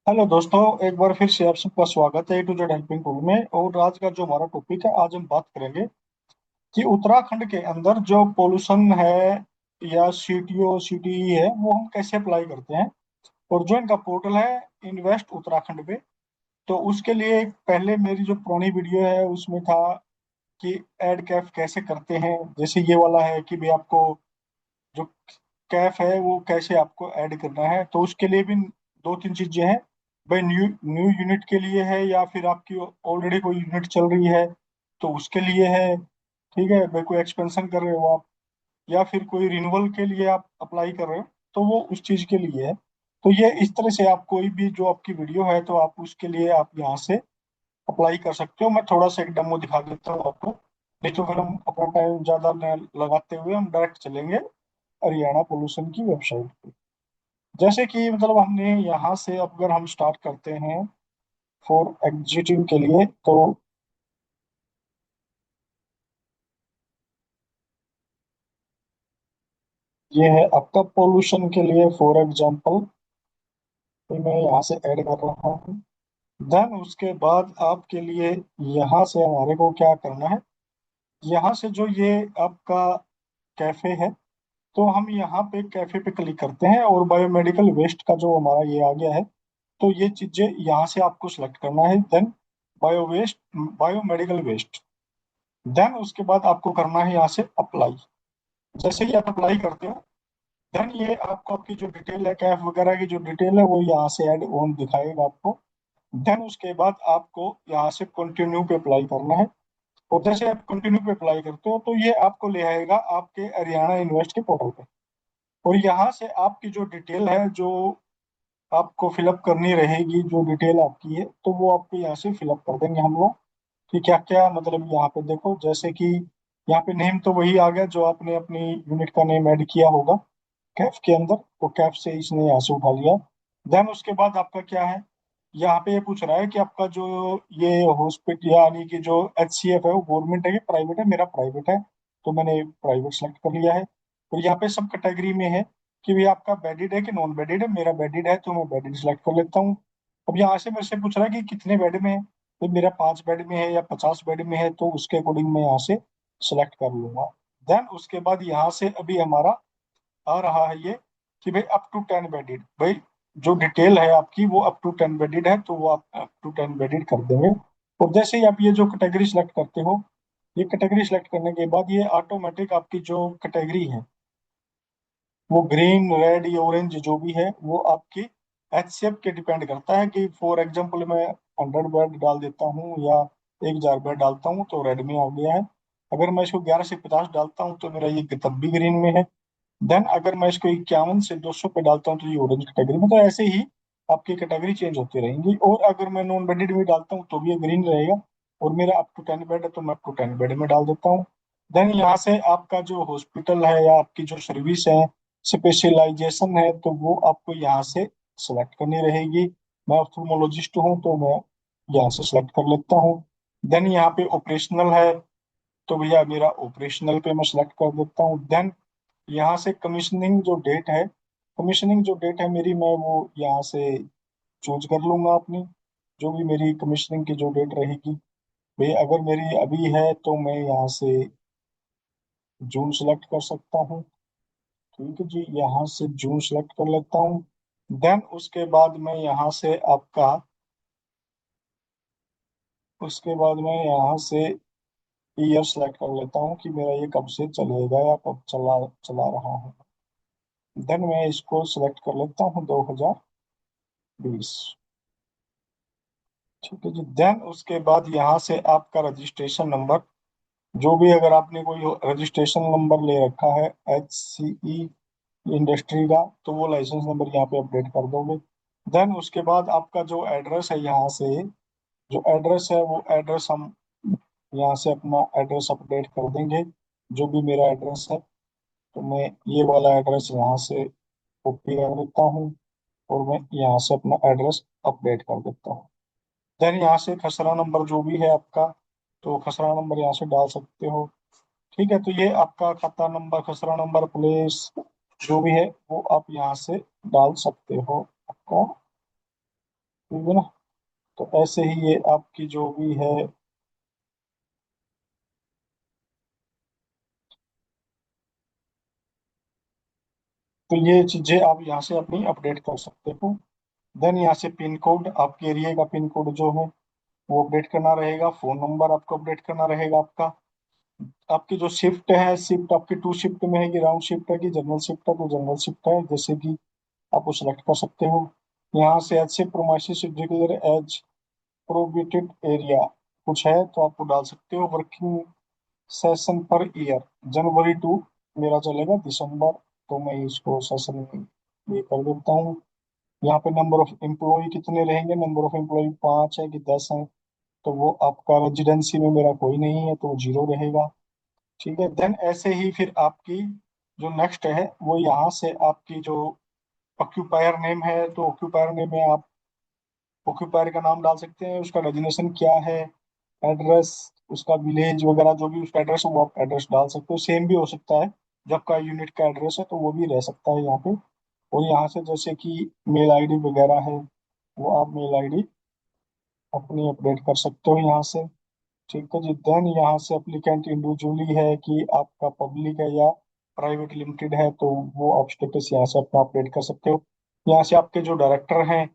Hello दोस्तों, एक बार फिर से आप सबका स्वागत है टू जेड हेल्पिंग टूल में। और आज का जो हमारा टॉपिक है, आज हम बात करेंगे कि उत्तराखंड के अंदर जो पोल्यूशन है या सीटीओ सीटीई है वो हम कैसे अप्लाई करते हैं। और जो इनका पोर्टल है इन्वेस्ट उत्तराखंड पे, तो उसके लिए पहले मेरी जो पुरानी वीडियो है उसमें था कि एड कैफ कैसे करते हैं। जैसे ये वाला है कि भाई आपको जो कैफ है वो कैसे आपको ऐड करना है, तो उसके लिए भी दो तीन चीजें हैं भाई। न्यू न्यू यूनिट के लिए है या फिर आपकी ऑलरेडी कोई यूनिट चल रही है तो उसके लिए है। ठीक है भाई, कोई एक्सपेंशन कर रहे हो आप या फिर कोई रिन्यूअल के लिए आप अप्लाई कर रहे हो तो वो उस चीज के लिए है। तो ये इस तरह से आप कोई भी जो आपकी वीडियो है तो आप उसके लिए आप यहाँ से अप्लाई कर सकते हो। मैं थोड़ा सा एक डेमो दिखा देता हूँ आपको, नहीं तो फिर हम अपना टाइम ज्यादा न लगाते हुए हम डायरेक्ट चलेंगे हरियाणा पोल्यूशन की वेबसाइट पे। जैसे कि मतलब हमने यहाँ से अगर हम स्टार्ट करते हैं फॉर एग्जीक्यूटिव के लिए, तो ये है आपका पोल्यूशन के लिए फॉर एग्जांपल। तो मैं यहाँ से ऐड कर रहा हूँ। देन उसके बाद आपके लिए यहाँ से हमारे को क्या करना है, यहाँ से जो ये आपका कैफे है तो हम यहाँ पे कैफे पे क्लिक करते हैं और बायोमेडिकल वेस्ट का जो हमारा ये आ गया है, तो ये चीजें यहाँ से आपको सेलेक्ट करना है। Then biomedical waste. देन उसके बाद आपको करना है यहाँ से अप्लाई। जैसे ही आप अप्लाई करते हो देन ये आपको आपकी जो डिटेल है कैफ वगैरह की जो डिटेल है वो यहाँ से ऐड ऑन दिखाएगा आपको। देन उसके बाद आपको यहाँ से कंटिन्यू पे अप्लाई करना है। और जैसे आप कंटिन्यू पे अप्लाई करते हो तो ये आपको ले आएगा आपके हरियाणा इन्वेस्ट के पोर्टल पे। और यहाँ से आपकी जो डिटेल है जो आपको फिलअप करनी रहेगी, जो डिटेल आपकी है तो वो आपको यहाँ से फिलअप कर देंगे हम लोग। कि क्या क्या मतलब यहाँ पे देखो, जैसे कि यहाँ पे नेम तो वही आ गया जो आपने अपनी यूनिट का नेम ऐड किया होगा कैफ के अंदर, तो कैफ से इसने यहाँ से उठा लिया। देन उसके बाद आपका क्या है, यहाँ पे ये पूछ रहा है कि आपका जो ये हॉस्पिटल यानी कि जो एचसीएफ है वो गवर्नमेंट है कि प्राइवेट है। मेरा प्राइवेट है तो मैंने प्राइवेट सेलेक्ट कर लिया है। और यहाँ पे सब कैटेगरी में है कि भी आपका बेडेड है कि नॉन बेडेड है। मेरा बेडेड है तो मैं बेडेड सेलेक्ट कर लेता हूँ। अब यहाँ से मेरे से पूछ रहा है कि कितने बेड में है, तो मेरा 5 बेड में है या 50 बेड में है, तो उसके अकॉर्डिंग मैं यहाँ से सेलेक्ट कर लूंगा। देन उसके बाद यहाँ से अभी हमारा आ रहा है ये कि भाई अप टू 10 बेडेड। भाई जो डिटेल है आपकी वो अप टू 10 बेडेड है तो वो आप अप टू 10 बेडेड कर देंगे। और जैसे ही आप ये जो कैटेगरी सेलेक्ट करते हो, ये कैटेगरी सेलेक्ट करने के बाद ये ऑटोमेटिक आपकी जो कैटेगरी है वो ग्रीन रेड या ऑरेंज जो भी है वो आपकी एचसीएफ के डिपेंड करता है। कि फॉर एग्जांपल मैं 100 बेड डाल देता हूँ या 1000 बेड डालता हूँ तो रेड में आ गया है। अगर मैं इसको 11 से 50 डालता हूँ तो मेरा ये तब भी ग्रीन में है। देन अगर मैं इसको 51 से 200 पे डालता हूँ तो ये ऑरेंज कैटेगरी में। तो ऐसे ही आपकी कैटेगरी चेंज होती रहेंगी। और अगर मैं नॉन बेडेड में डालता हूँ तो भी ये ग्रीन रहेगा। और मेरा अप टू 10 बेड है तो मैं अप टू 10 बेड में डाल देता हूँ। देन यहाँ से आपका जो हॉस्पिटल है या आपकी जो सर्विस है, स्पेशलाइजेशन है, तो वो आपको यहाँ से सेलेक्ट करनी रहेगी। मैं ऑप्थेल्मोलॉजिस्ट हूँ तो मैं यहाँ से सेलेक्ट कर लेता हूँ। देन यहाँ पे ऑपरेशनल है तो भैया मेरा ऑपरेशनल पे मैं सेलेक्ट कर देता हूँ। देन यहाँ से कमीशनिंग जो डेट है, कमीशनिंग जो डेट है मेरी, मैं वो यहाँ से चूज कर लूंगा अपनी, जो भी मेरी कमीशनिंग की जो डेट रहेगी। भाई अगर मेरी अभी है तो मैं यहाँ से जून सेलेक्ट कर सकता हूँ। ठीक है जी, यहाँ से जून सेलेक्ट कर लेता हूँ। देन उसके बाद मैं यहाँ से आपका, उसके बाद मैं यहाँ से ईयर सेलेक्ट कर लेता हूँ कि मेरा ये कब से चलेगा या कब चला चला रहा हूँ। देन मैं इसको सिलेक्ट कर लेता हूँ 2020। ठीक है जी। देन उसके बाद यहाँ से आपका रजिस्ट्रेशन नंबर, जो भी अगर आपने कोई रजिस्ट्रेशन नंबर ले रखा है एच सी ई इंडस्ट्री का, तो वो लाइसेंस नंबर यहाँ पे अपडेट कर दोगे। देन उसके बाद आपका जो एड्रेस है, यहाँ से जो एड्रेस है वो एड्रेस हम यहाँ से अपना एड्रेस अपडेट कर देंगे। जो भी मेरा एड्रेस है तो मैं ये वाला एड्रेस यहाँ से कॉपी कर लेता हूँ और मैं यहाँ से अपना एड्रेस अपडेट कर देता हूँ। देन यहाँ से खसरा नंबर जो भी है आपका, तो खसरा नंबर यहाँ से डाल सकते हो। ठीक है, तो ये आपका खाता नंबर, खसरा नंबर, प्लेस जो भी है वो आप यहाँ से डाल सकते हो आपका। ठीक है ना। तो ऐसे ही ये आपकी जो भी है, तो ये चीजें आप यहाँ से अपनी अपडेट कर सकते हो। देन यहाँ से पिन कोड, आपके एरिया का पिन कोड जो है वो अपडेट करना रहेगा। फोन नंबर आपको अपडेट करना रहेगा आपका। आपकी जो शिफ्ट है, शिफ्ट आपकी टू शिफ्ट में है कि राउंड शिफ्ट है कि जनरल शिफ्ट है, तो जनरल शिफ्ट है, जैसे कि आप वो सिलेक्ट कर सकते हो। यहाँ से एच से premises declare as prohibited area कुछ है तो आपको डाल सकते हो। वर्किंग सेशन पर ईयर, जनवरी टू मेरा चलेगा दिसंबर, तो मैं इसको सेशन में ये कर देता हूँ। यहाँ पे नंबर ऑफ एम्प्लॉय कितने रहेंगे, नंबर ऑफ एम्प्लॉय 5 है कि 10 है, तो वो आपका रेजिडेंसी में मेरा कोई नहीं है तो वो 0 रहेगा। ठीक है। देन ऐसे ही फिर आपकी जो नेक्स्ट है वो यहाँ से आपकी जो ऑक्यूपायर नेम है, तो ऑक्यूपायर नेम में आप ऑक्यूपायर का नाम डाल सकते हैं, उसका डेजिग्नेशन क्या है, एड्रेस, उसका विलेज वगैरह जो भी उसका एड्रेस है वो आप एड्रेस डाल सकते हो। सेम भी हो सकता है, जब का यूनिट का एड्रेस है तो वो भी रह सकता है यहाँ पे। और यहाँ से जैसे कि मेल आईडी वगैरह है, वो आप मेल आईडी अपनी अपडेट कर सकते हो यहाँ से। ठीक है जी। देन यहाँ से अप्लीकेंट इंडिविजुअली है कि आपका पब्लिक है या प्राइवेट लिमिटेड है, तो वो आप स्टेटस यहाँ से अपना अपडेट कर सकते हो। यहाँ से आपके जो डायरेक्टर हैं,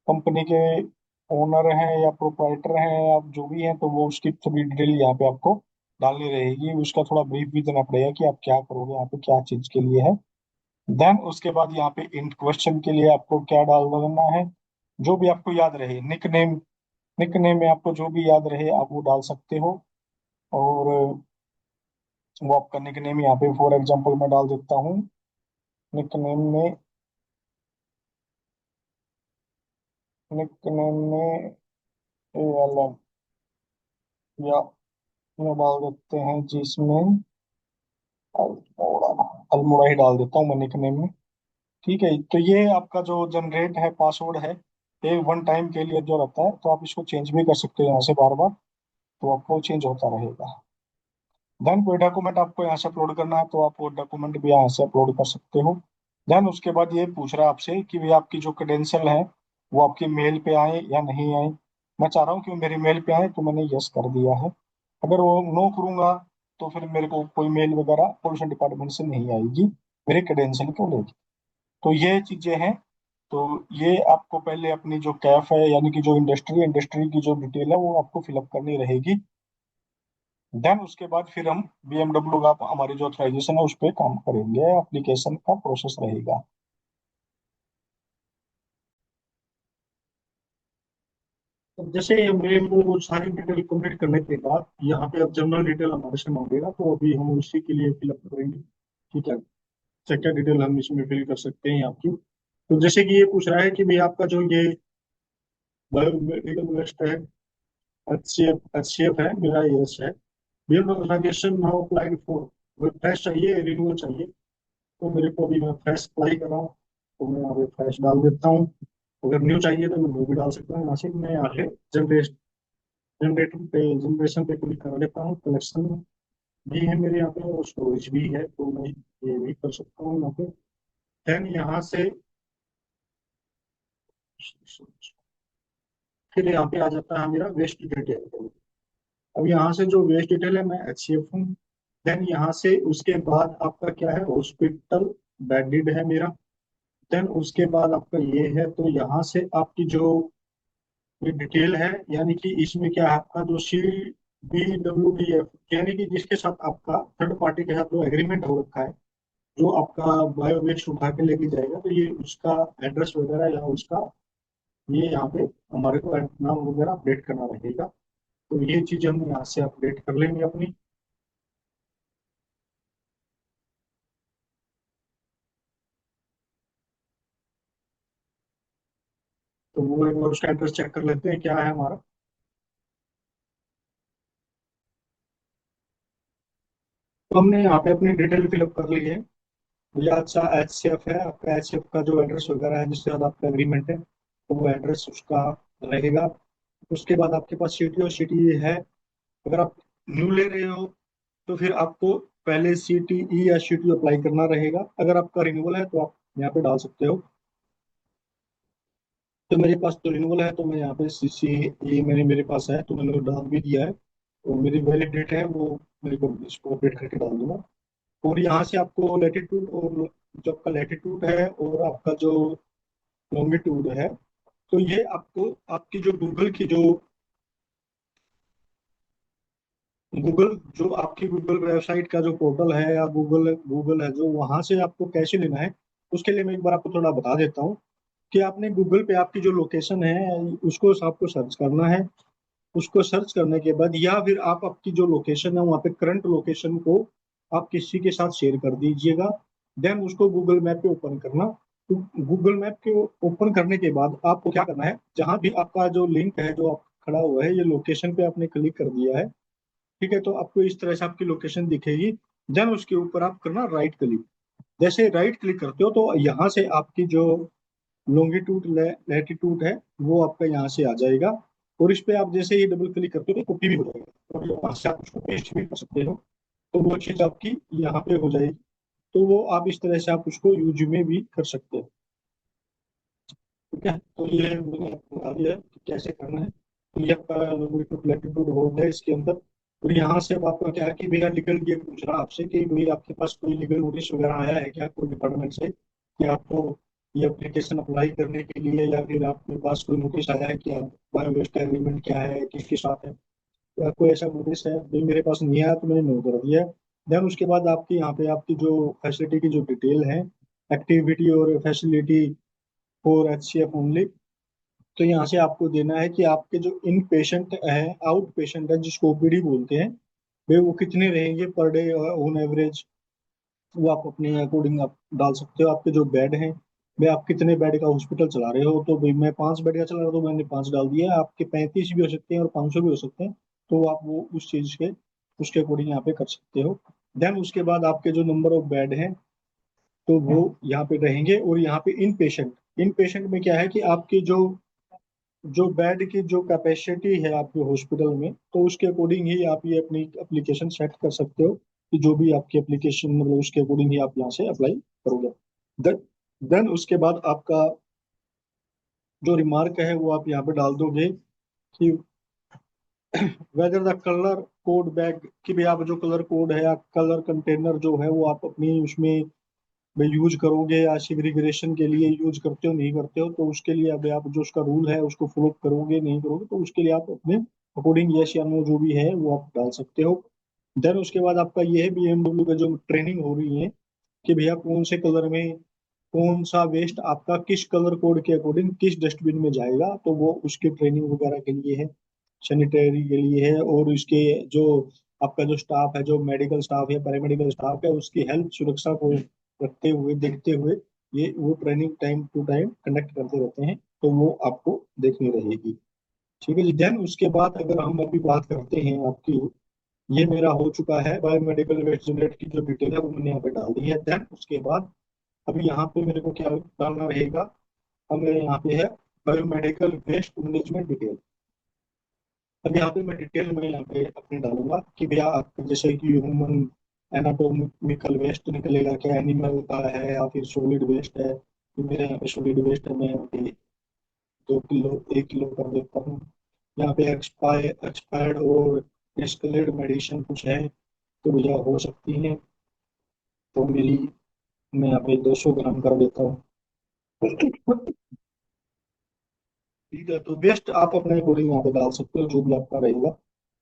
कंपनी के ओनर हैं या प्रोप्राइटर हैं, आप जो भी हैं, तो वो उसकी थोड़ी डिटेल यहाँ पे आपको डालनी रहेगी। उसका थोड़ा ब्रीफ भी देना पड़ेगा कि आप क्या करोगे यहाँ पे, क्या चीज के लिए है। देन उसके बाद यहाँ पे इन क्वेश्चन के लिए आपको क्या डाल देना है, जो भी आपको याद रहे। निक नेम, निक नेम में आपको जो भी याद रहे आप वो डाल सकते हो। और वो आपका निक नेम यहाँ पे फॉर एग्जांपल मैं डाल देता हूँ। निक नेम में, निक नेम में ALM या मैं डाल देते हैं जिसमें अल्मोड़ा, अल्मोड़ा ही डाल देता हूँ मैं निक नेम में। ठीक है। तो ये आपका जो जनरेट है पासवर्ड है, ये वन टाइम के लिए जो रहता है, तो आप इसको चेंज भी कर सकते हो यहाँ से बार बार, तो आपको चेंज होता रहेगा। देन कोई डॉक्यूमेंट आपको यहाँ से अपलोड करना है तो आप वो डॉक्यूमेंट भी यहाँ से अपलोड कर सकते हो। देन उसके बाद ये पूछ रहा है आपसे कि भाई आपकी जो क्रेडेंशियल है वो आपकी मेल पे आए या नहीं आए। मैं चाह रहा हूँ कि वो मेरी मेल पे आए, तो मैंने यस कर दिया है। अगर वो नो करूंगा तो फिर मेरे को कोई मेल वगैरह पोल्यूशन डिपार्टमेंट से नहीं आएगी मेरे क्रेडेंशियल को लेकर। तो ये चीजें हैं। तो ये आपको पहले अपनी जो कैफ है यानी कि जो इंडस्ट्री, इंडस्ट्री की जो डिटेल है वो आपको फिलअप करनी रहेगी। देन उसके बाद फिर हम BMW का हमारी जो ऑथराइजेशन है उस पर काम करेंगे, एप्लीकेशन का प्रोसेस रहेगा। अब जैसे मेरे को वो सारी डिटेल कंप्लीट करने के बाद यहाँ पे अब जनरल डिटेल हमारे से मांगेगा, तो अभी हम उसी के लिए फिलअप करेंगे। ठीक है। क्या क्या डिटेल हम इसमें फिल कर सकते हैं आपकी। तो जैसे कि ये पूछ रहा है कि भाई आपका जो ये बायोमेडिकल वेस्ट है, एच सी एफ है मेरा, यस है। ये organisation now apply for fresh चाहिए, रिन्यूअल चाहिए, तो मेरे को अभी मैं फ्रेश अप्लाई कर रहा हूँ, तो मैं यहाँ पे फ्रेश डाल देता हूँ। अगर न्यू चाहिए तो मैं न्यू भी डाल सकता हूँ। यहाँ से मैं यहाँ पे जनरेशन जनरेशन पे क्लिक कर लेता हूँ। कलेक्शन भी है मेरे यहाँ पे और स्टोरेज भी है, तो मैं ये भी कर सकता हूँ यहाँ पे। देन यहाँ से फिर यहाँ पे आ जाता है मेरा वेस्ट डिटेल। अब यहाँ से जो वेस्ट डिटेल है मैं HCF हूँ। देन यहाँ से उसके बाद आपका क्या है, हॉस्पिटल बेडेड है मेरा। देन उसके बाद आपका ये है, तो यहाँ से आपकी जो ये डिटेल है, यानी कि इसमें क्या है आपका जो CBWDF, यानी कि जिसके साथ आपका थर्ड पार्टी के साथ जो एग्रीमेंट हो रखा है, जो आपका बायो वेस्ट उठा के लेके जाएगा, तो ये उसका एड्रेस वगैरह या उसका ये यहाँ पे हमारे को नाम वगैरह अपडेट करना रहेगा। तो ये चीज हम यहाँ से अपडेट कर लेंगे अपनी। तो वो एक बार उसका एड्रेस चेक कर लेते हैं क्या है हमारा। तो हमने यहाँ पे अपनी डिटेल फिलअप कर ली है। या अच्छा HCF है, आपका HCF का जो एड्रेस वगैरह है जिसके साथ आपका एग्रीमेंट है, तो वो एड्रेस उसका रहेगा। उसके बाद आपके पास सिटी और सिटी है। अगर आप न्यू ले रहे हो तो फिर आपको पहले CTE या सिटी अप्लाई करना रहेगा। अगर आपका रिन्यूअल है तो आप यहाँ पे डाल सकते हो तो मेरे पास तो रिन्यूअल है, तो मैं यहाँ पे CC ये मेरे पास है, तो मैंने वो डाल भी दिया है। तो मेरी वैलिड डेट है वो, मेरे को इसको अपडेट करके डाल दूंगा। और यहाँ से आपको लैटिट्यूड और जो आपका लैटिट्यूड है और आपका जो लॉन्गिट्यूड है, तो ये आपको आपकी जो गूगल की जो गूगल जो आपकी गूगल वेबसाइट का जो पोर्टल है या गूगल गूगल है जो, वहां से आपको कैसे लेना है, उसके लिए मैं एक बार आपको थोड़ा बता देता हूँ। कि आपने गूगल पे आपकी जो लोकेशन है उसको आपको सर्च करना है। उसको सर्च करने के बाद या फिर आप आपकी जो लोकेशन है वहाँ पे करंट लोकेशन को आप किसी के साथ शेयर कर दीजिएगा। देन उसको गूगल मैप पे ओपन करना। तो गूगल मैप के ओपन करने के बाद आपको क्या करना है, जहां भी आपका जो लिंक है जो आप खड़ा हुआ है, ये लोकेशन पे आपने क्लिक कर दिया है, ठीक है, तो आपको इस तरह से आपकी लोकेशन दिखेगी। देन उसके ऊपर आप करना राइट क्लिक। जैसे राइट क्लिक करते हो तो यहाँ से आपकी जो लॉन्गिट्यूड लैटिट्यूड है वो आपका यहाँ से आ जाएगा। और इस पे आप जैसे ही डबल क्लिक करते हो तो कॉपी भी हो जाएगा, और वहां से आप उसको पेस्ट भी कर सकते हो। तो वो चीज आपकी यहाँ पे हो जाएगी। तो वो आप इस तरह से आप उसको यूज में भी कर सकते हो। ठीक है, तो ये मैंने आपको बता दिया है कि कैसे करना है। तो ये आपका लॉन्गिट्यूड लैटिट्यूड हो गया इसके अंदर। और यहाँ से अब आपका क्या है कि भैया लीगल ये पूछ रहा आपसे कि भाई आपके पास कोई लीगल नोटिस वगैरह आया है क्या कोई डिपार्टमेंट से, कि आपको ये एप्लीकेशन अप्लाई करने के लिए, या फिर आपके पास कोई नोटिस आया है कि आप बायोवेस्ट का एग्रीमेंट क्या है किसके साथ है। तो आपको ऐसा नोटिस है भाई मेरे पास नहीं आया, तो मैंने नो कर दिया। देन उसके बाद आपकी यहाँ पे आपकी जो फैसिलिटी की जो डिटेल है, एक्टिविटी और फैसिलिटी फॉर HCF ओनली। तो यहाँ से आपको देना है कि आपके जो इन पेशेंट है, आउट पेशेंट है जिसको OPD बोलते हैं, वे वो कितने रहेंगे पर डे ऑन एवरेज। वो आप अपने अकॉर्डिंग आप डाल सकते हो। आपके जो बेड हैं, वे आप कितने बेड का हॉस्पिटल चला रहे हो, तो भाई मैं 5 बेड का चला रहा हूँ तो मैंने 5 डाल दिया है। आपके 35 भी हो सकते हैं और 500 भी हो सकते हैं। तो आप वो उस चीज के उसके अकॉर्डिंग यहाँ पे कर सकते हो। देन उसके बाद आपके जो नंबर ऑफ बेड हैं, तो वो यहाँ पे रहेंगे। और यहाँ पे इन पेशेंट में क्या है कि आपकी जो बेड की जो कैपेसिटी है आपके हॉस्पिटल में, तो उसके अकॉर्डिंग ही आप ये अपनी एप्लीकेशन सेट कर सकते हो। कि जो भी आपकी एप्लीकेशन मतलब उसके अकॉर्डिंग ही आप यहाँ से अप्लाई करोगे। देन देन उसके बाद आपका जो रिमार्क है वो आप यहाँ पे डाल दोगे कि whether the colour code bag, कि भाई आप जो कलर कोड है या कलर कंटेनर जो है वो आप अपनी उसमें यूज करोगे या सिग्रीगेशन के लिए यूज करते हो नहीं करते हो। तो उसके लिए अब आप जो उसका रूल है उसको फॉलो करोगे नहीं करोगे, तो उसके लिए आप अपने अकॉर्डिंग यस या नो जो भी है वो आप डाल सकते हो। देन उसके बाद आपका ये है BMW का जो ट्रेनिंग हो रही है कि भैया कौन से कलर में कौन सा वेस्ट आपका किस कलर कोड के अकॉर्डिंग किस डस्टबिन में जाएगा, तो वो उसकी ट्रेनिंग वगैरह के लिए है, सैनिटरी के लिए है। और उसके जो आपका जो स्टाफ है, जो मेडिकल स्टाफ है पैरामेडिकल स्टाफ है, उसकी हेल्थ सुरक्षा को रखते हुए देखते हुए ये वो training time to time conduct करते रहते हैं। तो वो आपको देखनी रहेगी। ठीक है जी। देन उसके बाद अगर हम अभी बात करते हैं आपकी, ये मेरा हो चुका है बायोमेडिकल वेस्ट जनरेट की जो डिटेल है वो मैंने यहाँ पे डाल दी है। देन उसके बाद अभी यहाँ पे मेरे को क्या डालना रहेगा, अब मेरे यहाँ पे है बायोमेडिकल वेस्ट मैनेजमेंट डिटेल। अब यहाँ पे मैं डिटेल में यहाँ पे अपने डालूंगा कि भैया आपके जैसे कि ह्यूमन एनाटोमिकल वेस्ट निकलेगा, क्या एनिमल का है या फिर सॉलिड वेस्ट है। तो मेरे यहाँ पे सॉलिड वेस्ट है, मैं यहाँ पे 2 किलो 1 किलो कर देता हूँ। यहाँ पे एक्सपायर्ड और एक्सपायर्ड मेडिसिन कुछ है तो भैया हो सकती है, तो मेरी मैं यहाँ पे 200 ग्राम कर देता हूँ। ठीक है, तो वेस्ट आप अपने अकॉर्डिंग यहाँ पे डाल सकते हो जो भी आपका रहेगा।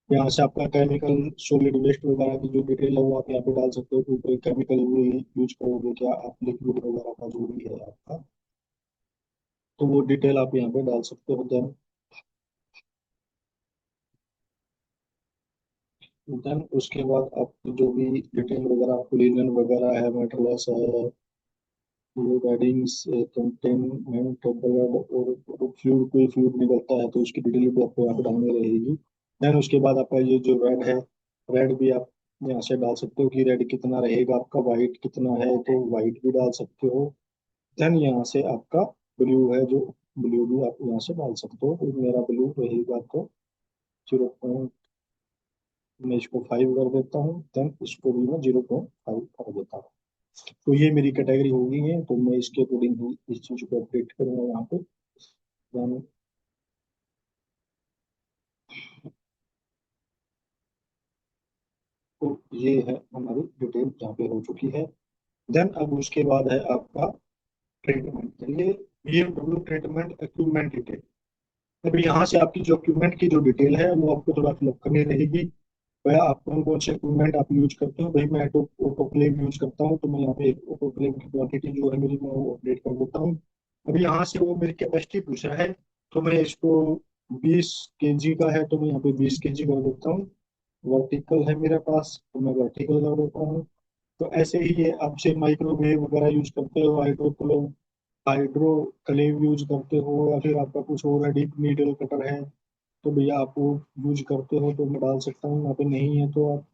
यहाँ से आपका केमिकल सॉलिड वेस्ट वगैरह की जो डिटेल है वो आप यहाँ पे डाल सकते हो कि कोई केमिकल भी यूज करोगे क्या आप, लिक्विड वगैरह का जो भी है आपका, तो वो डिटेल आप यहाँ पे डाल सकते हो। देन उसके बाद आप जो भी डिटेल वगैरह आपको रीजन वगैरह है, मेटरलेस है, वेडिंग्स कंटेनमेंट ब्लड और फ्लूइड, कोई फ्लूइड निकलता है तो उसकी डिटेल भी आपको यहाँ पे डालनी रहेगी। देन उसके बाद आपका ये जो रेड है, रेड भी आप यहाँ से डाल सकते हो कि रेड कितना रहेगा आपका, वाइट कितना है तो वाइट भी डाल सकते हो। देन यहाँ से आपका ब्लू है जो, ब्लू भी आप यहाँ से डाल सकते हो। तो मेरा ब्लू रहेगा तो 0, मैं इसको 5 कर देता हूँ। देन इसको भी मैं 0.5 कर देता हूँ। तो ये मेरी कैटेगरी हो गई है, तो मैं इसके अकॉर्डिंग ही इस चीज को अपडेट करूंगा यहाँ पे। Then तो ये है हमारी डिटेल यहाँ पे हो चुकी है। देन अब उसके बाद है आपका ट्रीटमेंट के लिए BMW ट्रीटमेंट इक्विपमेंट डिटेल। अब यहाँ से आपकी जो इक्विपमेंट की जो डिटेल है वो आपको थोड़ा फिलअप करनी रहेगी। भैया आप कौन कौन से इक्विपमेंट आप यूज करते हो? भाई मैं ऑटोक्लेव यूज करता हूँ, तो मैं यहाँ पे ऑटोक्लेव की क्वांटिटी जो है मेरी मैं वो अपडेट कर देता हूँ। अभी यहाँ से वो मेरी कैपेसिटी पूछ रहा है, तो मैं इसको 20 kg का है तो मैं यहाँ पे 20 kg कर देता हूँ। वर्टिकल है मेरे पास तो मैं वर्टिकल कर देता हूँ। तो ऐसे ही ये आपसे माइक्रोवेव वगैरह यूज करते हो, हाइड्रो कलेव यूज करते हो, या फिर आपका कुछ और है डीप नीडल कटर है, तो भैया आप वो यूज करते हो तो मैं डाल सकता हूँ। यहाँ पे नहीं है तो आप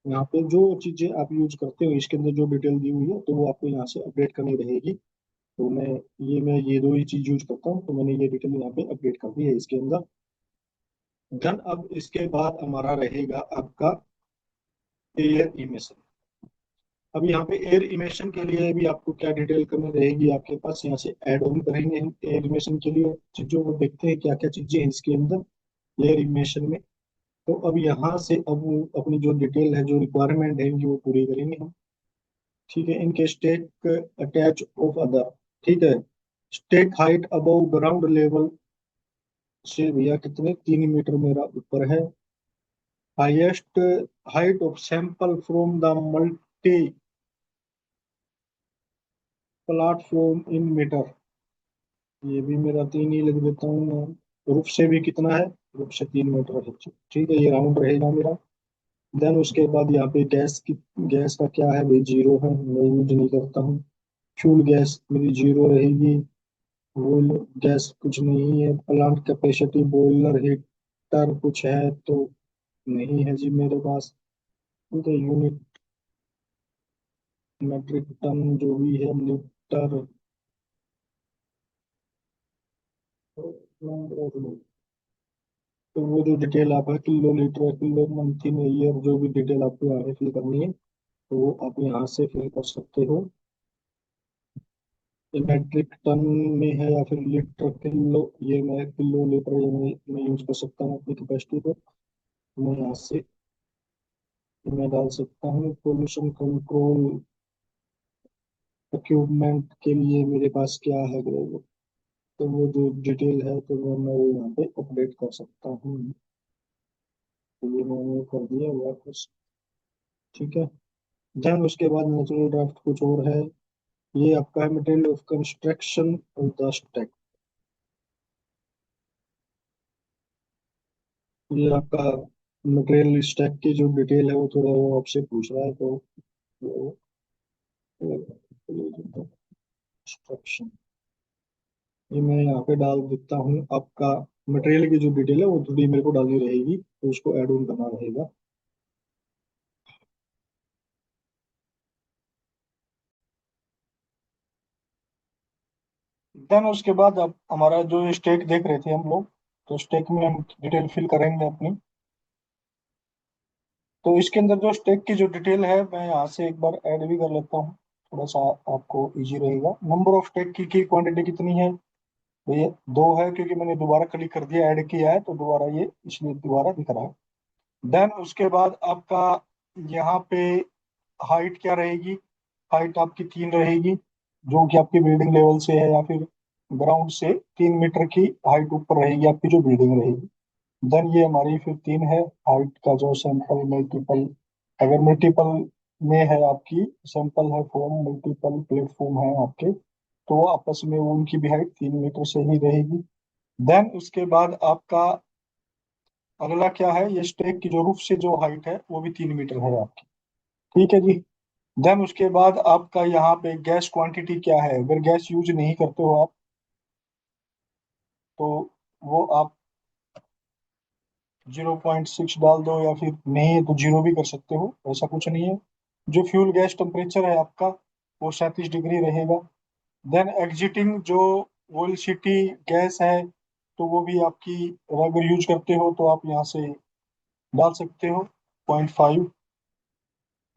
यहाँ पे जो चीजें आप यूज करते हो इसके अंदर जो डिटेल दी हुई है तो वो आपको यहाँ से अपडेट करनी रहेगी। तो मैं ये दो ही चीज यूज करता हूँ, तो मैंने ये डिटेल यहाँ पे अपडेट कर दी है इसके अंदर। देन अब इसके बाद हमारा रहेगा आपका एयर इमेशन। अब यहाँ पे एयर इमेशन के लिए भी आपको क्या डिटेल करनी रहेगी आपके पास, यहाँ से ऐड ऑन करेंगे हम एयर इमेशन के लिए चीजों को, देखते हैं क्या क्या चीजें हैं इसके अंदर एयर इमेशन में। तो अब यहाँ से अब अपनी जो डिटेल है जो रिक्वायरमेंट है वो पूरी करेंगे हम। ठीक है, इनके स्टेक अटैच ऑफ अदर। ठीक है, stack height above ground level से भैया कितने 3 मीटर मेरा ऊपर है। Highest height of sample from the multi platform in metre, ये भी मेरा 3 ही लिख देता हूँ मैं। रूफ से भी कितना है, रूफ से 3 मीटर है। ठीक है, ये राउंड रहेगा मेरा। देन उसके बाद यहाँ पे गैस का क्या है भाई, जीरो है, मैं यूज नहीं करता हूँ। फ्यूल गैस मेरी जीरो रहेगी। वो गैस कुछ नहीं है। प्लांट कैपेसिटी बॉयलर हीटर कुछ है तो नहीं है जी मेरे पास। ठीक है, यूनिट मेट्रिक टन जो भी है लीटर, तो वो जो डिटेल आप है kilo litre kilo month in year जो भी डिटेल आपको यहाँ पे फिल करनी है तो वो आप यहाँ से फिल कर सकते हो। ये मैट्रिक टन में है या फिर लीटर किलो, ये मैं किलो लीटर ये मैं यूज कर सकता हूँ अपनी कैपेसिटी पे। मैं यहाँ से मैं डाल सकता हूँ पोल्यूशन कंट्रोल इक्विपमेंट के लिए मेरे पास क्या है तो वो जो डिटेल है तो मैं वो यहाँ पे अपडेट कर सकता हूँ। तो ये मैंने कर दिया वापस। ठीक है, देन उसके बाद नेचुरल ड्राफ्ट कुछ और है। ये आपका है material of construction of the stack. ये आपका मटेरियल स्टैक की जो डिटेल है वो थोड़ा वो आपसे पूछ रहा है तो वो कंस्ट्रक्शन ये मैं यहाँ पे डाल देता हूँ। आपका मटेरियल की जो डिटेल है वो थोड़ी मेरे को डालनी रहेगी तो उसको ऐड ऑन करना रहेगा। देन उसके बाद अब हमारा जो स्टेक देख रहे थे हम लोग, तो स्टेक में हम डिटेल फिल करेंगे अपनी। तो इसके अंदर जो स्टेक की जो डिटेल है मैं यहाँ से एक बार ऐड भी कर लेता हूँ, थोड़ा सा आपको इजी रहेगा। नंबर ऑफ स्टेक की क्वांटिटी कितनी है, तो ये 2 है, क्योंकि मैंने दोबारा क्लिक कर दिया ऐड किया है तो दोबारा ये इसलिए दोबारा दिख रहा है। देन उसके बाद आपका यहाँ पे हाइट क्या रहेगी, हाइट आपकी 3 रहेगी, जो कि आपकी बिल्डिंग लेवल से है या फिर ग्राउंड से 3 मीटर की हाइट ऊपर रहेगी आपकी जो बिल्डिंग रहेगी। देन ये हमारी फिर 3 है हाइट का जो सैंपल मल्टीपल, अगर मल्टीपल में है आपकी सैंपल है फॉर्म मल्टीपल प्लेटफॉर्म है आपके, तो वो आपस में उनकी भी हाइट 3 मीटर से ही रहेगी। देन उसके बाद आपका अगला क्या है, ये स्टेक की जो रूफ से जो हाइट है वो भी 3 मीटर है आपकी। ठीक है जी। देन उसके बाद आपका यहाँ पे गैस क्वांटिटी क्या है, अगर गैस यूज नहीं करते हो आप तो वो आप 0.6 डाल दो, या फिर नहीं है तो जीरो भी कर सकते हो, ऐसा कुछ नहीं है। जो फ्यूल गैस टेम्परेचर है आपका वो 37 डिग्री रहेगा। देन एग्जिटिंग जो वोल्सिटी गैस है तो वो भी आपकी, अगर यूज करते हो तो आप यहाँ से डाल सकते हो 0.5।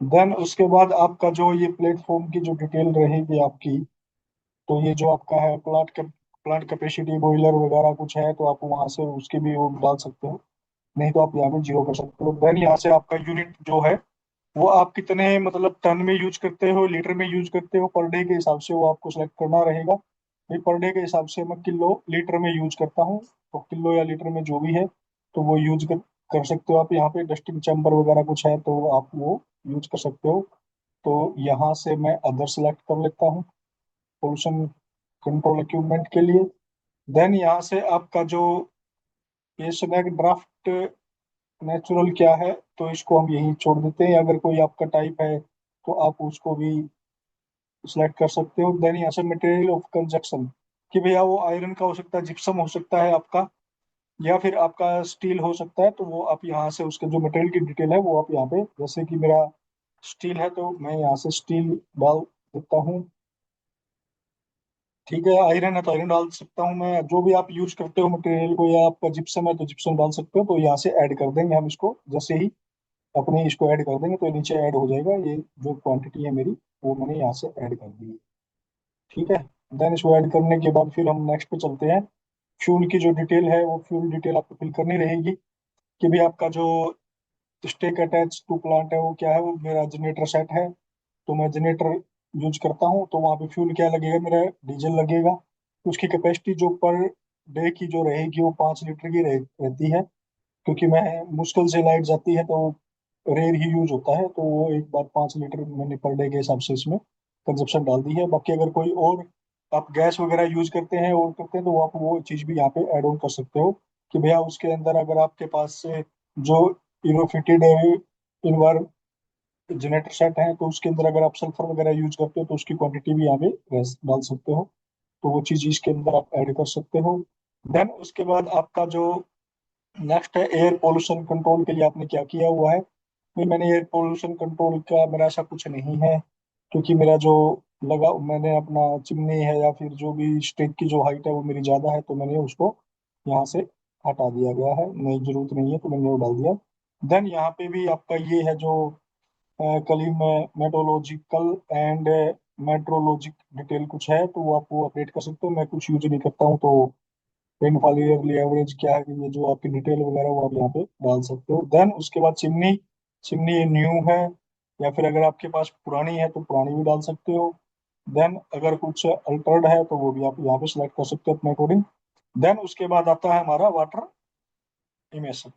देन उसके बाद आपका जो ये प्लेटफॉर्म की जो डिटेल रहेगी आपकी, तो ये जो आपका है प्लांट कैपेसिटी बॉयलर वगैरह कुछ है तो आप वहां से उसके भी वो डाल सकते हो, नहीं तो आप यहाँ पे जीरो कर सकते हो। देन यहाँ से आपका यूनिट जो है वो आप कितने मतलब टन में यूज करते हो, लीटर में यूज करते हो, पर डे के हिसाब से वो आपको सेलेक्ट करना रहेगा। भाई पर डे के हिसाब से मैं किलो लीटर में यूज करता हूँ, तो किलो या लीटर में जो भी है तो वो यूज कर सकते हो आप। यहाँ पे डस्टिंग चैम्बर वगैरह कुछ है तो आप वो यूज कर सकते हो। तो यहाँ से मैं अदर सेलेक्ट कर लेता हूँ पोल्यूशन कंट्रोल इक्विपमेंट के लिए। देन यहाँ से आपका जो ये स्नैक ड्राफ्ट नेचुरल क्या है तो इसको हम यहीं छोड़ देते हैं, अगर कोई आपका टाइप है तो आप उसको भी सिलेक्ट कर सकते हो। देन यहाँ से मटेरियल ऑफ कंजक्शन कि भैया वो आयरन का हो सकता है, जिप्सम हो सकता है आपका, या फिर आपका स्टील हो सकता है, तो वो आप यहाँ से उसके जो मटेरियल की डिटेल है वो आप यहाँ पे, जैसे कि मेरा स्टील है तो मैं यहाँ से स्टील डाल देता हूँ। ठीक है, आयरन है तो आयरन डाल सकता हूँ मैं, जो भी आप यूज करते हो मटेरियल को, या आपका जिप्सम है तो जिप्सम डाल सकते हो। तो यहाँ से ऐड कर देंगे हम इसको, जैसे ही अपने इसको ऐड कर देंगे तो नीचे ऐड हो जाएगा, ये जो क्वांटिटी है मेरी वो मैंने यहाँ से ऐड कर दी है। ठीक है, देन इसको ऐड करने के बाद फिर हम नेक्स्ट पे चलते हैं। फ्यूल की जो डिटेल है वो फ्यूल डिटेल आपको फिल करनी रहेगी कि भी आपका जो स्टेक अटैच टू प्लांट है वो क्या है, वो मेरा जनरेटर सेट है तो मैं जनरेटर यूज करता हूँ। तो वहाँ पे फ्यूल क्या लगेगा, मेरा डीजल लगेगा। उसकी कैपेसिटी जो पर डे की जो रहेगी वो 5 लीटर की रहती है, क्योंकि मैं मुश्किल से लाइट जाती है तो रेयर ही यूज होता है, तो वो एक बार 5 लीटर मैंने पर डे के हिसाब से इसमें कंजप्शन डाल दी है। बाकी अगर कोई और आप गैस वगैरह यूज करते हैं और करते हैं तो आप वो चीज़ भी यहाँ पे ऐड ऑन कर सकते हो कि भैया उसके अंदर अगर आपके पास से जो इनोफिटेड इन्वायर जनरेटर सेट है तो उसके अंदर अगर आप सल्फर वगैरह यूज करते हो तो उसकी क्वांटिटी भी यहाँ पे डाल सकते हो, तो वो चीज़ इसके अंदर आप ऐड कर सकते हो। देन उसके बाद आपका जो नेक्स्ट है एयर पोल्यूशन कंट्रोल के लिए आपने क्या किया हुआ है। नहीं, मैंने एयर पोल्यूशन कंट्रोल का मेरा ऐसा कुछ नहीं है, क्योंकि मेरा जो लगा मैंने अपना चिमनी है या फिर जो भी स्टेक की जो हाइट है वो मेरी ज़्यादा है तो मैंने उसको यहाँ से हटा दिया गया है, नहीं जरूरत नहीं है तो मैंने वो डाल दिया। देन यहाँ पे भी आपका ये है जो मेटोलॉजिकल एंड मेट्रोलॉजिक डिटेल कुछ है तो वो आप वो अपडेट कर सकते हो, मैं कुछ यूज नहीं करता हूँ। तो रेनफॉल ईयरली एवरेज क्या है, ये जो आपकी डिटेल वगैरह वो आप यहाँ पे डाल सकते हो। देन उसके बाद चिमनी, चिमनी न्यू है या फिर अगर आपके पास पुरानी है तो पुरानी भी डाल सकते हो। देन अगर कुछ अल्टर्ड है तो वो भी आप यहाँ पे सिलेक्ट कर सकते हो अपने अकॉर्डिंग। देन उसके बाद आता है हमारा वाटर इमेशन।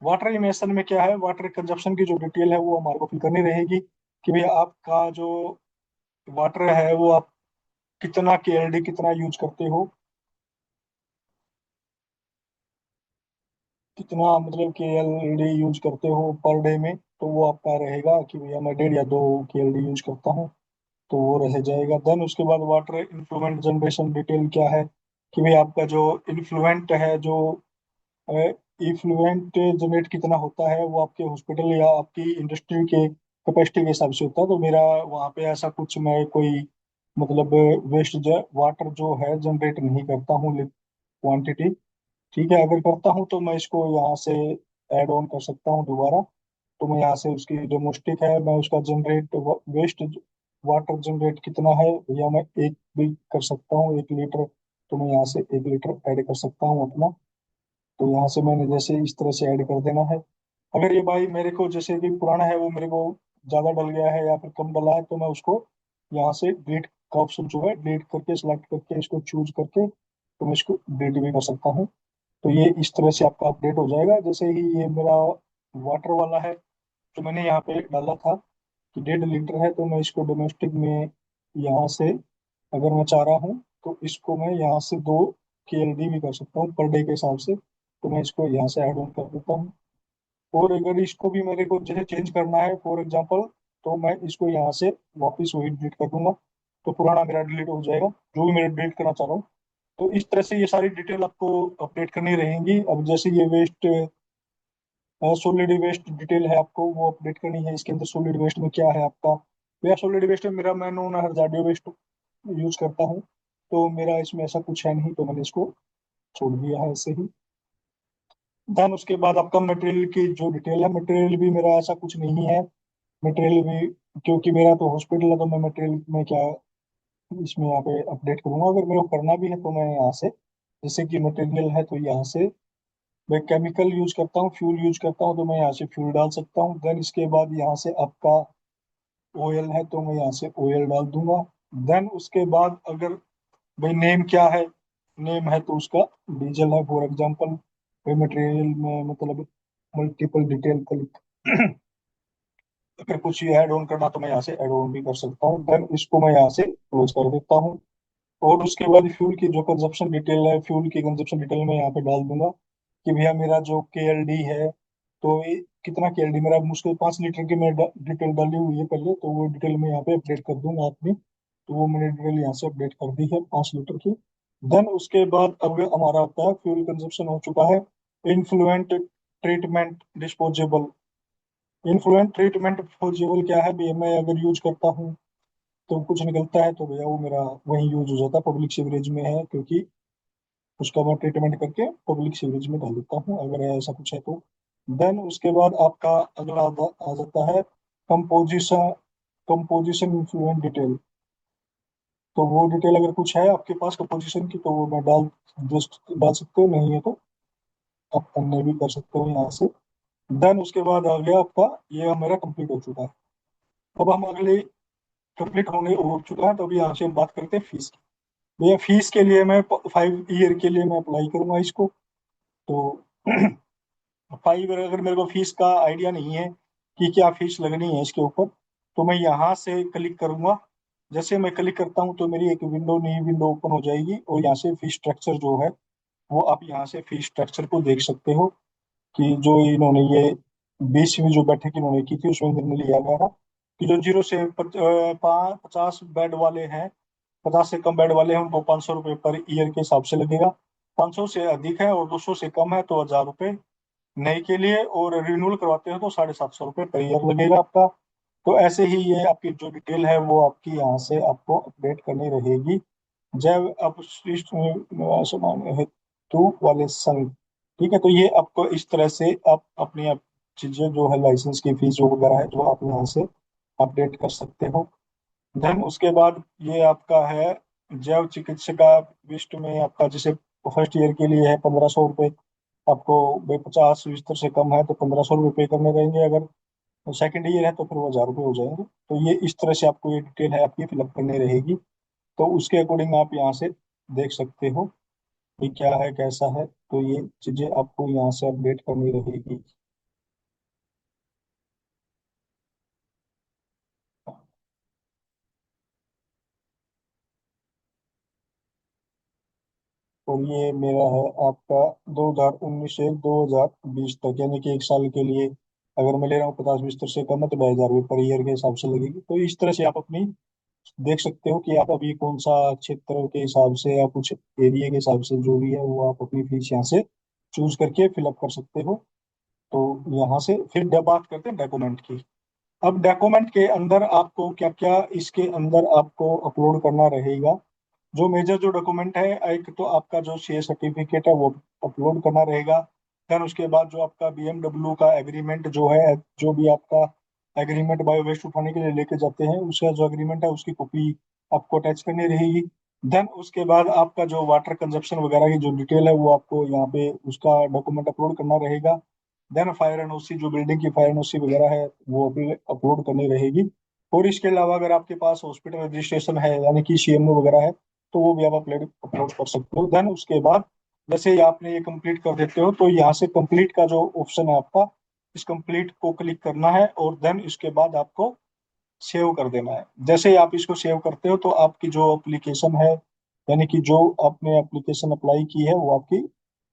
वाटर इमेशन में क्या है, वाटर कंजप्शन की जो डिटेल है वो हमारे को फिल करनी रहेगी कि भाई आपका जो वाटर है वो आप कितना केएलडी कितना यूज करते हो, कितना मतलब केएलडी यूज करते हो पर डे में, तो वो आपका रहेगा कि भैया मैं 1.5 या 2 केएलडी यूज करता हूँ, तो वो रह जाएगा। देन उसके बाद वाटर इन्फ्लुएंट जनरेशन डिटेल क्या है कि भाई आपका जो इन्फ्लुएंट है, जो इफ्लुएंट जनरेट कितना होता है वो आपके हॉस्पिटल या आपकी इंडस्ट्री के कैपेसिटी के हिसाब से होता है। तो मेरा वहाँ पे ऐसा कुछ मैं कोई मतलब वेस्ट वाटर जो है जनरेट नहीं करता हूँ क्वांटिटी। ठीक है, अगर करता हूँ तो मैं इसको यहाँ से ऐड ऑन कर सकता हूँ दोबारा। तो मैं यहाँ से उसकी डोमेस्टिक है मैं उसका जनरेट वेस्ट वाटर जनरेट कितना है, या मैं एक भी कर सकता हूँ 1 लीटर, तो मैं यहाँ से 1 लीटर ऐड कर सकता हूँ अपना। तो यहाँ से मैंने जैसे इस तरह से ऐड कर देना है। अगर ये भाई मेरे को जैसे कि पुराना है वो मेरे को ज़्यादा डल गया है या फिर कम डला है तो मैं उसको यहाँ से डिलीट का ऑप्शन जो है डिलीट करके सिलेक्ट करके इसको चूज करके तो मैं इसको डिलीट भी कर सकता हूँ। तो ये इस तरह से आपका अपडेट हो जाएगा। जैसे ही ये मेरा वाटर वाला है तो मैंने यहाँ पे डाला था कि 1.5 लीटर है तो मैं इसको डोमेस्टिक में यहाँ से अगर मैं चाह रहा हूँ तो इसको मैं यहाँ से 2 केएलडी भी कर सकता हूँ पर डे के हिसाब से, तो मैं इसको यहाँ से ऐड ऑन कर देता हूँ। और अगर इसको भी मेरे को जैसे चेंज करना है फॉर एग्जांपल, तो मैं इसको यहाँ से वापस वही डिलीट कर दूंगा, तो पुराना मेरा डिलीट हो जाएगा जो भी मैं डिलीट करना चाह रहा हूँ। तो इस तरह से ये सारी डिटेल आपको अपडेट करनी रहेंगी। अब जैसे ये वेस्ट सॉलिड वेस्ट डिटेल है आपको वो अपडेट करनी है, इसके अंदर सॉलिड वेस्ट में क्या है आपका। मेरा सॉलिड वेस्ट में मेरा मैं नॉन हजार्डियो वेस्ट यूज करता हूँ, तो मेरा इसमें ऐसा कुछ है नहीं तो मैंने इसको छोड़ दिया है ऐसे ही। देन उसके बाद आपका मटेरियल की जो डिटेल है, मटेरियल भी मेरा ऐसा कुछ नहीं है। मटेरियल भी क्योंकि मेरा तो हॉस्पिटल है तो मैं मटेरियल में क्या इसमें यहाँ पे अपडेट करूंगा। अगर मेरे को करना भी है तो मैं यहाँ से, जैसे कि मटेरियल है तो यहाँ से मैं केमिकल यूज करता हूँ, फ्यूल यूज करता हूँ, तो मैं यहाँ से फ्यूल डाल सकता हूँ। देन इसके बाद यहाँ से आपका ऑयल है तो मैं यहाँ से ऑयल डाल दूंगा। देन उसके बाद अगर भाई नेम क्या है, नेम है तो उसका डीजल है फॉर एग्जांपल। भाई मटेरियल में मतलब मल्टीपल डिटेल क्लिक अगर कुछ ऐड ऑन करना तो मैं यहाँ से ऐड ऑन भी कर सकता हूँ। देन इसको मैं यहाँ से क्लोज कर देता हूँ। और उसके बाद फ्यूल की जो कंजप्शन डिटेल है, फ्यूल की कंजप्शन डिटेल मैं यहाँ पे डाल दूंगा कि भैया मेरा जो KLD है, तो ये कितना KLD मेरा, मुश्किल 5 लीटर की मैं डिटेल डाली हुई है पहले, तो वो डिटेल मैं यहाँ पे अपडेट कर दूंगा अपनी। तो वो मैंने डिटेल यहाँ से अपडेट कर दी है 5 लीटर की। देन उसके बाद अब हमारा आता है फ्यूल कंजप्शन हो चुका है। Influential treatment disposable. Influential treatment disposable क्या है भैया, मैं अगर यूज करता हूँ तो कुछ निकलता है तो भैया वो मेरा वहीं यूज हो जाता है, पब्लिक सीवरेज में है, क्योंकि उसका मैं ट्रीटमेंट करके पब्लिक सीवरेज में डाल देता हूँ अगर ऐसा कुछ है तो। देन उसके बाद आपका अगला आ जाता है कंपोजिशन। Composition influential detail. तो वो डिटेल अगर कुछ है आपके पास कंपोजिशन की तो वो मैं जस्ट डाल सकते हो, नहीं है तो आप अन्य भी कर सकते हो यहाँ से। देन उसके बाद आ गया आपका, ये मेरा कंप्लीट हो चुका है। अब हम अगले कंप्लीट होने हो चुका है तो अभी यहाँ से हम बात करते हैं फीस की। भैया फीस के लिए मैं 5 ईयर के लिए मैं अप्लाई करूंगा इसको। तो 5 ईयर अगर मेरे को फीस का आइडिया नहीं है कि क्या फीस लगनी है इसके ऊपर, तो मैं यहाँ से क्लिक करूंगा। जैसे मैं क्लिक करता हूँ तो मेरी एक विंडो, नई विंडो ओपन हो जाएगी और यहाँ से फीस स्ट्रक्चर जो है वो आप यहाँ से फीस स्ट्रक्चर को देख सकते हो कि जो इन्होंने ये 20वीं जो बैठक इन्होंने की थी उसमें निर्णय लिया गया था कि जो 0 से 50 बेड वाले हैं, 50 से कम बेड वाले हैं, उनको 500 रुपये पर ईयर के हिसाब से लगेगा। 500 से अधिक है और 200 से कम है तो 1000 रुपये नए के लिए, और रिन्यूअल करवाते हो तो 750 रुपये पर ईयर लगेगा आपका। तो ऐसे ही ये आपकी जो डिटेल है वो आपकी यहाँ से आपको अपडेट करनी रहेगी। जैव अपशिष्ट सामान हेतु वाले संघ। ठीक है, तो ये आपको इस तरह से आप अपनी चीजें जो है लाइसेंस की फीस जो वगैरह है जो आप यहाँ से अपडेट कर सकते हो। देन उसके बाद ये आपका है जैव चिकित्सा विष्ट में आपका, जैसे फर्स्ट ईयर के लिए है 1500 रुपये आपको। भाई 50 बिस्तर से कम है तो 1500 रुपये पे करने रहेंगे। अगर सेकंड ईयर है तो फिर वो 1000 रुपये हो जाएंगे। तो ये इस तरह से आपको ये डिटेल है आपकी फिलअप करनी रहेगी। तो उसके अकॉर्डिंग आप यहाँ से देख सकते हो कि क्या है कैसा है, तो ये चीजें आपको यहाँ से अपडेट करनी रहेगी। और ये मेरा है आपका 2019 से 2020 तक, यानी कि 1 साल के लिए अगर मैं ले रहा हूँ 50 बिस्तर से कम है तो 2000 रुपये पर ईयर के हिसाब से लगेगी। तो इस तरह से आप अपनी देख सकते हो कि आप अभी कौन सा क्षेत्र के हिसाब से या कुछ एरिया के हिसाब से जो भी है वो आप अपनी फीस यहाँ से चूज करके फिलअप कर सकते हो। तो यहाँ से फिर बात करते हैं डॉक्यूमेंट की। अब डॉक्यूमेंट के अंदर आपको क्या क्या इसके अंदर आपको अपलोड करना रहेगा। जो मेजर जो डॉक्यूमेंट है, एक तो आपका जो शेयर सर्टिफिकेट है वो अपलोड करना रहेगा। देन उसके बाद जो आपका BMW का एग्रीमेंट जो है, जो भी आपका एग्रीमेंट बायो वेस्ट उठाने के लिए लेके जाते हैं उसका जो एग्रीमेंट है उसकी कॉपी आपको अटैच करनी रहेगी। देन उसके बाद आपका जो वाटर कंजप्शन वगैरह की जो डिटेल है वो आपको यहाँ पे उसका डॉक्यूमेंट अपलोड करना रहेगा। देन फायर एनओसी, जो बिल्डिंग की फायर एनओसी वगैरह है वो भी अपलोड करनी रहेगी। और इसके अलावा अगर आपके पास हॉस्पिटल रजिस्ट्रेशन है यानी कि CMO वगैरह है तो वो भी आप अपलोड अपलोड कर सकते हो। देन उसके बाद जैसे ही आपने ये कंप्लीट कर देते हो तो यहाँ से कंप्लीट का जो ऑप्शन है आपका, इस कंप्लीट को क्लिक करना है और देन इसके बाद आपको सेव कर देना है। जैसे ही आप इसको सेव करते हो तो आपकी जो एप्लीकेशन है, यानी कि जो आपने एप्लीकेशन अप्लाई की है वो आपकी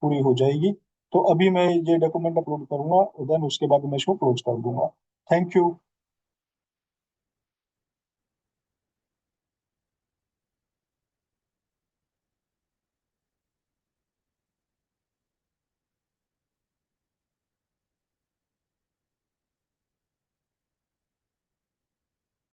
पूरी हो जाएगी। तो अभी मैं ये डॉक्यूमेंट अपलोड करूंगा, देन उसके बाद मैं इसको क्लोज कर दूंगा। Thank you.